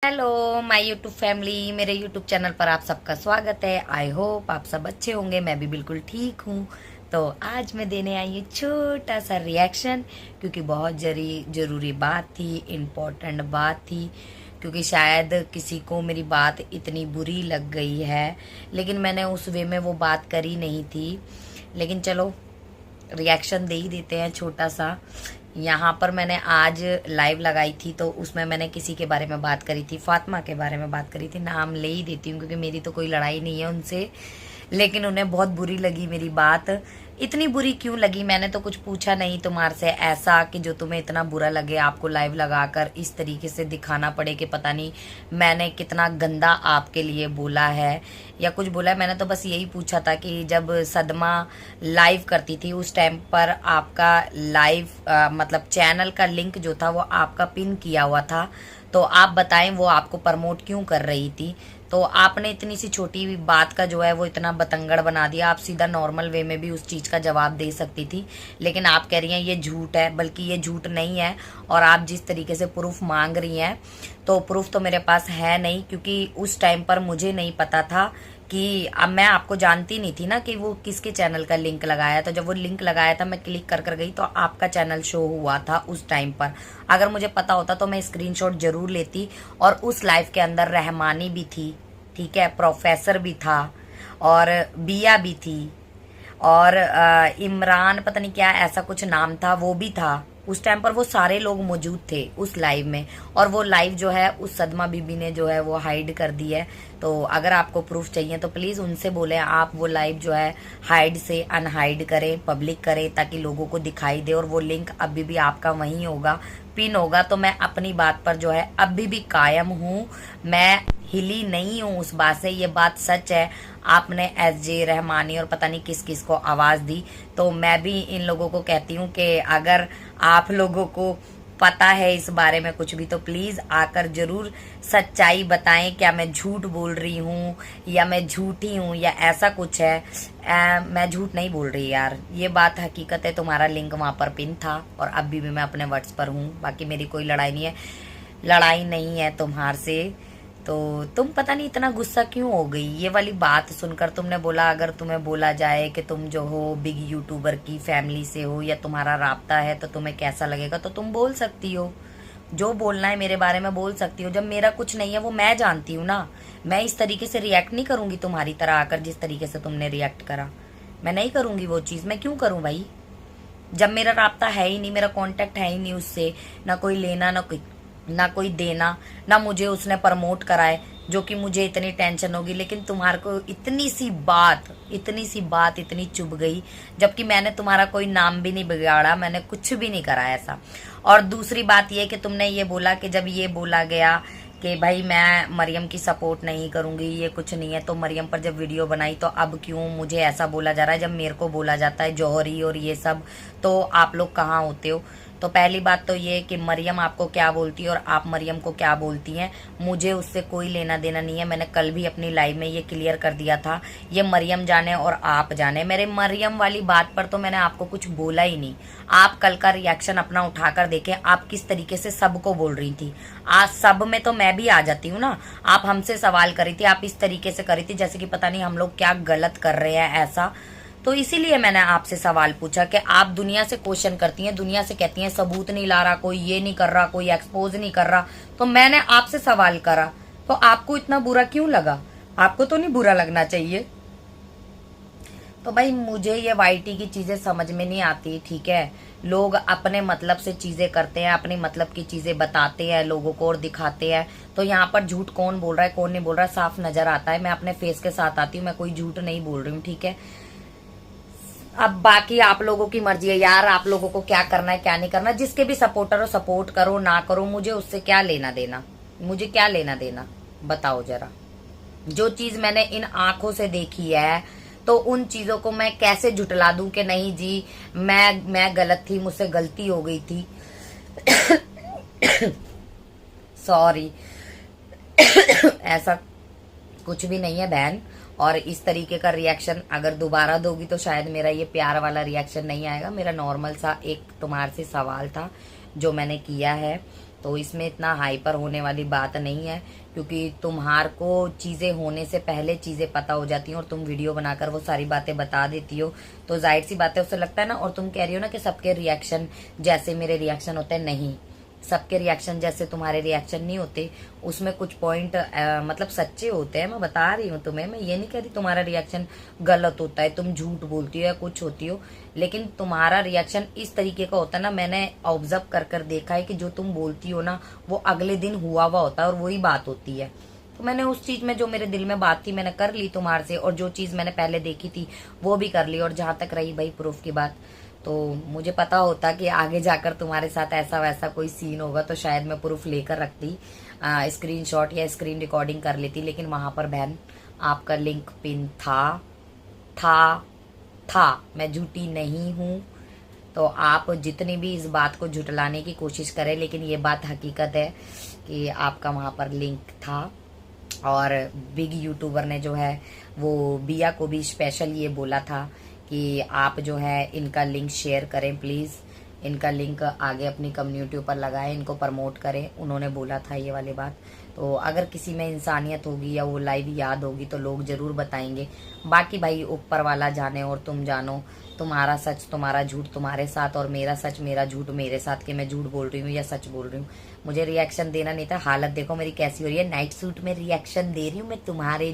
Hello my YouTube family, मेरे YouTube channel पर आप सबका स्वागत है। आई होप आप सब अच्छे होंगे। मैं भी बिल्कुल ठीक हूँ। तो आज मैं देने आई हूँ छोटा सा रिएक्शन, क्योंकि बहुत जरूरी बात थी, इम्पोर्टेंट बात थी। क्योंकि शायद किसी को मेरी बात इतनी बुरी लग गई है, लेकिन मैंने उस वे में वो बात करी नहीं थी। लेकिन चलो रिएक्शन दे ही देते हैं छोटा सा। यहाँ पर मैंने आज लाइव लगाई थी, तो उसमें मैंने किसी के बारे में बात करी थी, फातिमा के बारे में बात करी थी। नाम ले ही देती हूँ क्योंकि मेरी तो कोई लड़ाई नहीं है उनसे, लेकिन उन्हें बहुत बुरी लगी मेरी बात। इतनी बुरी क्यों लगी, मैंने तो कुछ पूछा नहीं तुम्हारे से ऐसा कि जो तुम्हें इतना बुरा लगे, आपको लाइव लगाकर इस तरीके से दिखाना पड़े कि पता नहीं मैंने कितना गंदा आपके लिए बोला है या कुछ बोला है। मैंने तो बस यही पूछा था कि जब सदमा लाइव करती थी उस टाइम पर आपका लाइव मतलब चैनल का लिंक जो था वो आपका पिन किया हुआ था, तो आप बताएं वो आपको प्रमोट क्यों कर रही थी। तो आपने इतनी सी छोटी बात का जो है वो इतना बतंगड़ बना दिया। आप सीधा नॉर्मल वे में भी उस चीज़ का जवाब दे सकती थी, लेकिन आप कह रही हैं ये झूठ है, बल्कि ये झूठ नहीं है। और आप जिस तरीके से प्रूफ मांग रही हैं, तो प्रूफ तो मेरे पास है नहीं, क्योंकि उस टाइम पर मुझे नहीं पता था कि अब मैं आपको जानती नहीं थी ना कि वो किसके चैनल का लिंक लगाया। तो जब वो लिंक लगाया था मैं क्लिक कर गई तो आपका चैनल शो हुआ था उस टाइम पर। अगर मुझे पता होता तो मैं स्क्रीनशॉट जरूर लेती। और उस लाइव के अंदर रहमानी भी थी, ठीक है, प्रोफेसर भी था, और बिया भी थी, और इमरान पता नहीं क्या ऐसा कुछ नाम था वो भी था। उस टाइम पर वो सारे लोग मौजूद थे उस लाइव में। और वो लाइव जो है उस सदमा बीबी ने जो है वो हाइड कर दी है। तो अगर आपको प्रूफ चाहिए तो प्लीज़ उनसे बोलें, आप वो लाइव जो है हाइड से अनहाइड करें, पब्लिक करें, ताकि लोगों को दिखाई दे। और वो लिंक अभी भी आपका वहीं होगा, पिन होगा। तो मैं अपनी बात पर जो है अभी भी कायम हूँ, मैं हिली नहीं हूँ उस बात से। ये बात सच है। आपने एसजे रहमानी और पता नहीं किस किस को आवाज़ दी। तो मैं भी इन लोगों को कहती हूँ कि अगर आप लोगों को पता है इस बारे में कुछ भी, तो प्लीज़ आकर जरूर सच्चाई बताएं। क्या मैं झूठ बोल रही हूँ या मैं झूठी हूँ या ऐसा कुछ है। मैं झूठ नहीं बोल रही यार, ये बात हकीकत है। तुम्हारा लिंक वहाँ पर पिन था और अभी भी मैं अपने वर्ड्स पर हूँ। बाकी मेरी कोई लड़ाई नहीं है, लड़ाई नहीं है तुम्हारे से। तो तुम पता नहीं इतना गुस्सा क्यों हो गई। ये वाली बात सुनकर तुमने बोला, अगर तुम्हें बोला जाए कि तुम जो हो बिग यूट्यूबर की फैमिली से हो या तुम्हारा राब्ता है, तो तुम्हें कैसा लगेगा। तो तुम बोल सकती हो, जो बोलना है मेरे बारे में बोल सकती हो। जब मेरा कुछ नहीं है वो मैं जानती हूँ ना। मैं इस तरीके से रिएक्ट नहीं करूंगी तुम्हारी तरह आकर, जिस तरीके से तुमने रिएक्ट करा। मैं नहीं करूंगी वो चीज़। मैं क्यों करूँ भाई, जब मेरा राब्ता है ही नहीं, मेरा कांटेक्ट है ही नहीं उससे, ना कोई लेना ना कोई देना, ना मुझे उसने प्रमोट कराए, जो कि मुझे इतनी टेंशन होगी। लेकिन तुम्हारे को इतनी सी बात इतनी चुभ गई, जबकि मैंने तुम्हारा कोई नाम भी नहीं बिगाड़ा, मैंने कुछ भी नहीं करा ऐसा। और दूसरी बात यह कि तुमने ये बोला कि जब ये बोला गया कि भाई मैं मरियम की सपोर्ट नहीं करूंगी, ये कुछ नहीं है, तो मरियम पर जब वीडियो बनाई तो अब क्यों मुझे ऐसा बोला जा रहा है। जब मेरे को बोला जाता है जौहरी और ये सब, तो आप लोग कहाँ होते हो। तो पहली बात तो ये कि मरियम आपको क्या बोलती है और आप मरियम को क्या बोलती हैं, मुझे उससे कोई लेना देना नहीं है। मैंने कल भी अपनी लाइव में ये क्लियर कर दिया था। ये मरियम जाने और आप जाने, मेरे मरियम वाली बात पर तो मैंने आपको कुछ बोला ही नहीं। आप कल का रिएक्शन अपना उठाकर देखें, आप किस तरीके से सबको बोल रही थी। आज सब में तो मैं भी आ जाती हूँ ना। आप हमसे सवाल करी थी, आप इस तरीके से करी थी जैसे कि पता नहीं हम लोग क्या गलत कर रहे हैं ऐसा। तो इसीलिए मैंने आपसे सवाल पूछा कि आप दुनिया से क्वेश्चन करती हैं, दुनिया से कहती हैं सबूत नहीं ला रहा कोई, ये नहीं कर रहा कोई, एक्सपोज नहीं कर रहा। तो मैंने आपसे सवाल करा, तो आपको इतना बुरा क्यों लगा। आपको तो नहीं बुरा लगना चाहिए। तो भाई मुझे ये वाईटी की चीजें समझ में नहीं आती, ठीक है। लोग अपने मतलब से चीजें करते हैं, अपने मतलब की चीजें बताते हैं लोगों को और दिखाते हैं। तो यहाँ पर झूठ कौन बोल रहा है कौन नहीं बोल रहा है साफ नजर आता है। मैं अपने फेस के साथ आती हूँ, मैं कोई झूठ नहीं बोल रही हूँ, ठीक है। अब बाकी आप लोगों की मर्जी है यार, आप लोगों को क्या करना है क्या नहीं करना। जिसके भी सपोर्टर हो सपोर्ट करो ना करो, मुझे उससे क्या लेना देना, मुझे क्या लेना देना बताओ जरा। जो चीज मैंने इन आंखों से देखी है, तो उन चीजों को मैं कैसे झुटला दूं कि नहीं जी मैं गलत थी, मुझसे गलती हो गई थी। सॉरी। ऐसा कुछ भी नहीं है बहन। और इस तरीके का रिएक्शन अगर दोबारा दोगी तो शायद मेरा ये प्यार वाला रिएक्शन नहीं आएगा। मेरा नॉर्मल सा एक तुम्हारे से सवाल था जो मैंने किया है। तो इसमें इतना हाइपर होने वाली बात नहीं है, क्योंकि तुम्हार को चीजें होने से पहले चीजें पता हो जाती हैं और तुम वीडियो बनाकर वो सारी बातें बता देती हो, तो जाहिर सी बात है उससे लगता है ना। और तुम कह रही हो ना कि सबके रिएक्शन जैसे मेरे रिएक्शन होते हैं, नहीं, सबके रिएक्शन जैसे तुम्हारे रिएक्शन नहीं होते। उसमें कुछ पॉइंट मतलब सच्चे होते हैं, मैं बता रही हूँ तुम्हें। मैं ये नहीं कह रही तुम्हारा रिएक्शन गलत होता है, तुम झूठ बोलती हो या कुछ होती हो, लेकिन तुम्हारा रिएक्शन इस तरीके का होता है ना, मैंने ऑब्जर्व कर कर देखा है कि जो तुम बोलती हो ना वो अगले दिन हुआ हुआ होता है और वही बात होती है। तो मैंने उस चीज में जो मेरे दिल में बात थी मैंने कर ली तुम्हारे से, और जो चीज मैंने पहले देखी थी वो भी कर ली। और जहां तक रही भाई प्रूफ की बात, तो मुझे पता होता कि आगे जाकर तुम्हारे साथ ऐसा वैसा कोई सीन होगा तो शायद मैं प्रूफ लेकर रखती, स्क्रीनशॉट या स्क्रीन रिकॉर्डिंग कर लेती। लेकिन वहां पर बहन आपका लिंक पिन था। मैं झूठी नहीं हूं। तो आप जितनी भी इस बात को झुटलाने की कोशिश करें, लेकिन ये बात हकीकत है कि आपका वहां पर लिंक था। और बिग यूट्यूबर ने जो है वो बिया को भी स्पेशल ये बोला था कि आप जो है इनका लिंक शेयर करें प्लीज, इनका लिंक आगे अपनी कम्युनिटी पर लगाएं, इनको प्रमोट करें। उन्होंने बोला था ये वाली बात। तो अगर किसी में इंसानियत होगी या वो लाइव याद होगी तो लोग जरूर बताएंगे। बाकी भाई ऊपर वाला जाने और तुम जानो, तुम्हारा सच तुम्हारा झूठ तुम्हारे साथ और मेरा सच मेरा झूठ मेरे साथ, कि मैं झूठ बोल रही हूँ या सच बोल रही हूँ। मुझे रिएक्शन देना नहीं था। हालत देखो मेरी कैसी हो रही है, नाइट सूट में रिएक्शन दे रही हूँ मैं तुम्हारे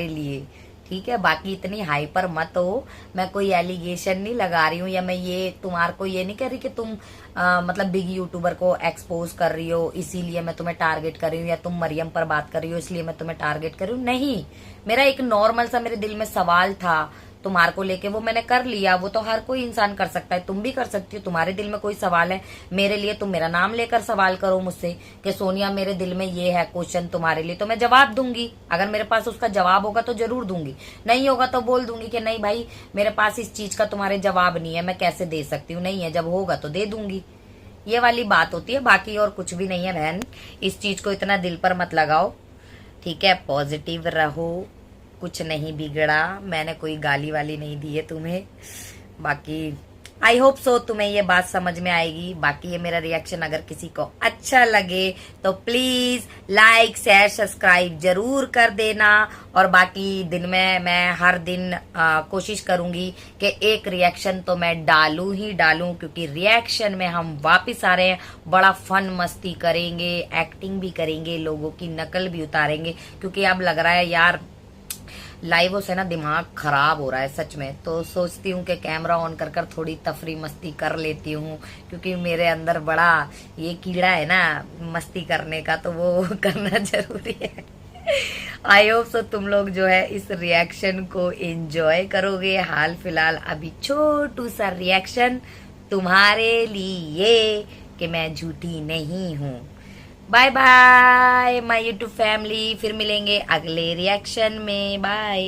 लिए, ठीक है। बाकी इतनी हाइपर मत हो। मैं कोई एलिगेशन नहीं लगा रही हूँ, या मैं ये तुम्हारे को ये नहीं कह रही कि तुम मतलब बिग यूट्यूबर को एक्सपोज कर रही हो इसीलिए मैं तुम्हें टारगेट कर रही हूँ, या तुम मरियम पर बात कर रही हो इसलिए मैं तुम्हें टारगेट कर रही हूँ। नहीं, मेरा एक नॉर्मल सा मेरे दिल में सवाल था तुम्हारे को लेके, वो मैंने कर लिया। वो तो हर कोई इंसान कर सकता है, तुम भी कर सकती हो। तुम्हारे दिल में कोई सवाल है मेरे लिए, तुम मेरा नाम लेकर सवाल करो मुझसे कि सोनिया मेरे दिल में ये है क्वेश्चन तुम्हारे लिए, तो मैं जवाब दूंगी। अगर मेरे पास उसका जवाब होगा तो जरूर दूंगी, नहीं होगा तो बोल दूंगी कि नहीं भाई मेरे पास इस चीज का तुम्हारे जवाब नहीं है, मैं कैसे दे सकती हूँ। नहीं है, जब होगा तो दे दूंगी। ये वाली बात होती है, बाकी और कुछ भी नहीं है बहन। इस चीज को इतना दिल पर मत लगाओ, ठीक है। पॉजिटिव रहो, कुछ नहीं बिगड़ा, मैंने कोई गाली वाली नहीं दी है तुम्हें। बाकी आई होप सो तुम्हें ये बात समझ में आएगी। बाकी ये मेरा रिएक्शन अगर किसी को अच्छा लगे तो प्लीज लाइक शेयर सब्सक्राइब जरूर कर देना। और बाकी दिन में मैं हर दिन कोशिश करूंगी कि एक रिएक्शन तो मैं डालूं ही डालूं, क्योंकि रिएक्शन में हम वापस आ रहे हैं। बड़ा फन मस्ती करेंगे, एक्टिंग भी करेंगे, लोगों की नकल भी उतारेंगे, क्योंकि अब लग रहा है यार लाइवों से ना दिमाग खराब हो रहा है सच में। तो सोचती हूँ कि कैमरा ऑन कर कर थोड़ी तफरी मस्ती कर लेती हूँ, क्योंकि मेरे अंदर बड़ा ये कीड़ा है ना मस्ती करने का, तो वो करना जरूरी है। आई होप सो तुम लोग जो है इस रिएक्शन को एंजॉय करोगे। हाल फिलहाल अभी छोटू सा रिएक्शन तुम्हारे लिए कि मैं झूठी नहीं हूँ। Bye bye my YouTube family, फिर मिलेंगे अगले रिएक्शन में। बाय।